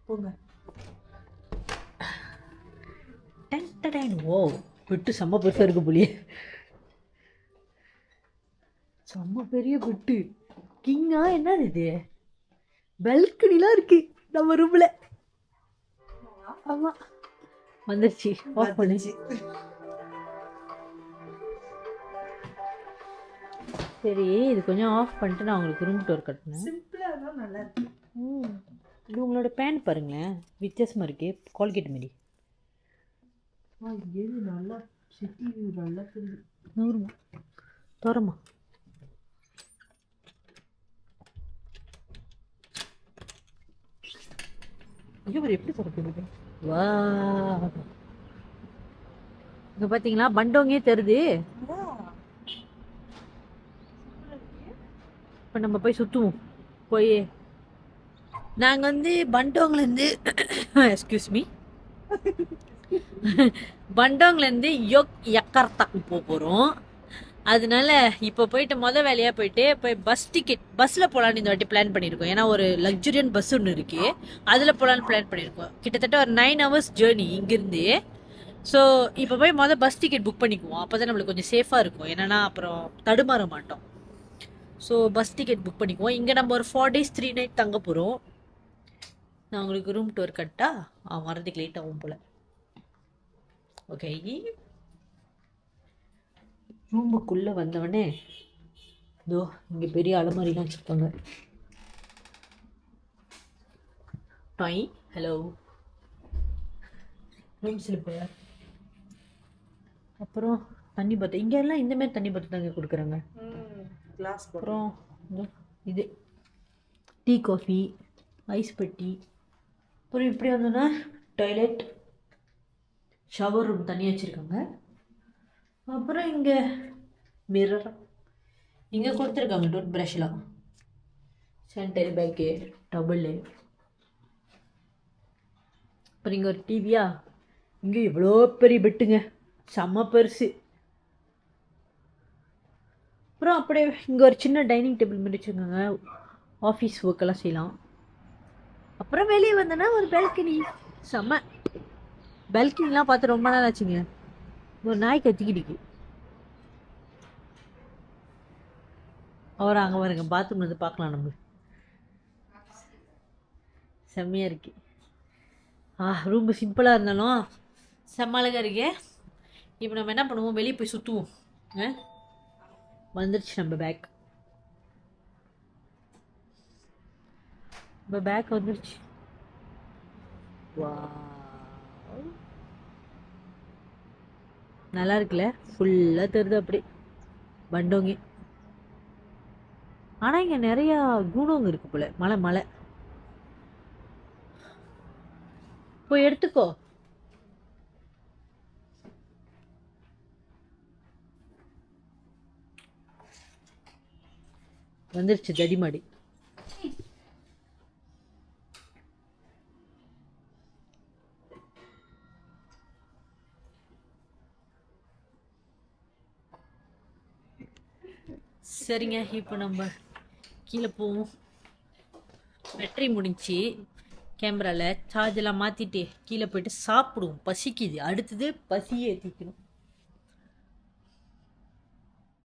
போங்க. ஓ, பெட்டு செம்ம பெருசாக இருக்கு போலியே. செம்ம பெரிய பெட்டு. கிங்கா என்னது இது? பெல்கனிலாம் இருக்கு நம்ம ரூம்ல. ஆமா, வந்துருச்சு. ஆஃப் பண்ணுச்சு. சரி, இது கொஞ்சம் ஆஃப் பண்ணிட்டு நான் உங்களுக்கு ரூம் டோர் கட்டணும். சிம்பிளாக இருந்தால் நல்லா இருக்கு. இது உங்களோட பேண்ட் பாருங்களேன், வித்தியாசமாக இருக்கு, கால்கேட் மாரி. இது நல்லா சிட்டி வியூ நல்லா தெரியுது. 100 தோரமா. இவர் எப்படி திறக்கிறது? வா, இங்க பாத்தீங்களா பண்டோங்கே தெரியுது. இப்போ நம்ம போய் சுற்றுவோம். போய் நாங்கள் வந்து பண்டோங்லேருந்து எக்ஸ்கியூஸ் மீ பண்டோங்லேருந்து யக்கார்த்தாக்கு போக போகிறோம். அதனால இப்போ போயிட்டு வேலையாக போயிட்டு பஸ் டிக்கெட் பஸ்ஸில் போகலான்னு இந்த வாட்டி பிளான் பண்ணியிருக்கோம். ஏன்னா ஒரு லக்ஸுரியன் பஸ் ஒன்று இருக்குது, அதில் போகலான்னு பிளான் பண்ணியிருக்கோம். கிட்டத்தட்ட ஒரு 9 hours ஜேர்னி இங்கேருந்து. ஸோ இப்போ போய் பஸ் டிக்கெட் புக் பண்ணிக்குவோம், அப்போ தான் நம்மளுக்கு கொஞ்சம் சேஃபாக இருக்கும். என்னென்னா அப்புறம் தடுமாற மாட்டோம். ஸோ பஸ் டிக்கெட் புக் பண்ணிக்குவோம். இங்கே நம்ம ஒரு 4 days 3 night தங்க போகிறோம். நான் உங்களுக்கு ரூம் டூர் கட்டா வரதுக்கு லேட் ஆகும் போல். ஓகே, ரூமுக்குள்ளே வந்தவொடனே இதோ இங்கே பெரிய அலமாரிலாம் வச்சுருக்காங்க. டாய் ஹலோ ரூம் ஸ்லிப்பர். அப்புறம் தண்ணி பாத்திரம். இங்கே எல்லாம் இந்தமாரி தண்ணி பாத்திரம் தாங்க கொடுக்குறாங்க. கிளாஸ் அப்புறம் இது டீ காஃபி ஐஸ் பெட்டி. அப்புறம் இப்படி வந்தோன்னா டாய்லெட் ஷவர் ரூம் தனியாக வச்சுருக்காங்க. அப்புறம் இங்கே மிரர் இங்கே கொடுத்துருக்காங்க. டூத் ப்ரஷ்லாம், சானிடரி பேக்கு, டபுளு. அப்புறம் இங்கே ஒரு டிவியா. இங்கே இவ்வளோ பெரிய பெட்டுங்க, செம்ம பெருசு. அப்புறம் அப்படியே இங்கே ஒரு சின்ன டைனிங் டேபிள் மாதிரி வச்சுருக்காங்க, ஆஃபீஸ் ஒர்க்கெல்லாம் செய்யலாம். அப்புறம் வெளியே வந்தோன்னா ஒரு பால்கனி, செம்ம. பால்கனிலாம் பார்த்து ரொம்ப நாள் ஆச்சுங்க. ஒரு நாய் கத்திக்கிட்டு அவர் அங்கே பாருங்க, பாத்ரூம் வந்து பார்க்கலாம். நம்ம செம்மையாக இருக்கு. ரொம்ப சிம்பிளாக இருந்தாலும் செம்ம அழகாக இருக்கு. இப்போ நம்ம என்ன பண்ணுவோம், வெளியே போய் சுற்றுவோம். வந்துருச்சு நம்ம பேக். நம்ம பேக் வந்துருச்சு. நல்லா இருக்குல்ல, ஃபுல்லாக தெரியுது அப்படி பண்டோங்க. ஆனால் இங்கே நிறையா கூடோங்க இருக்கு போல. மலை மலை போய் எடுத்துக்கோ. வந்துருச்சு தடிமாடி. சரிங்க, இப்போ நம்ம கீழே போவோம். பேட்டரி முடிஞ்சு கேமராவில் சார்ஜெல்லாம் மாற்றிட்டு கீழே போயிட்டு சாப்பிடுவோம். பசிக்குது, அடுத்தது பசியை ஏற்றிக்கணும்.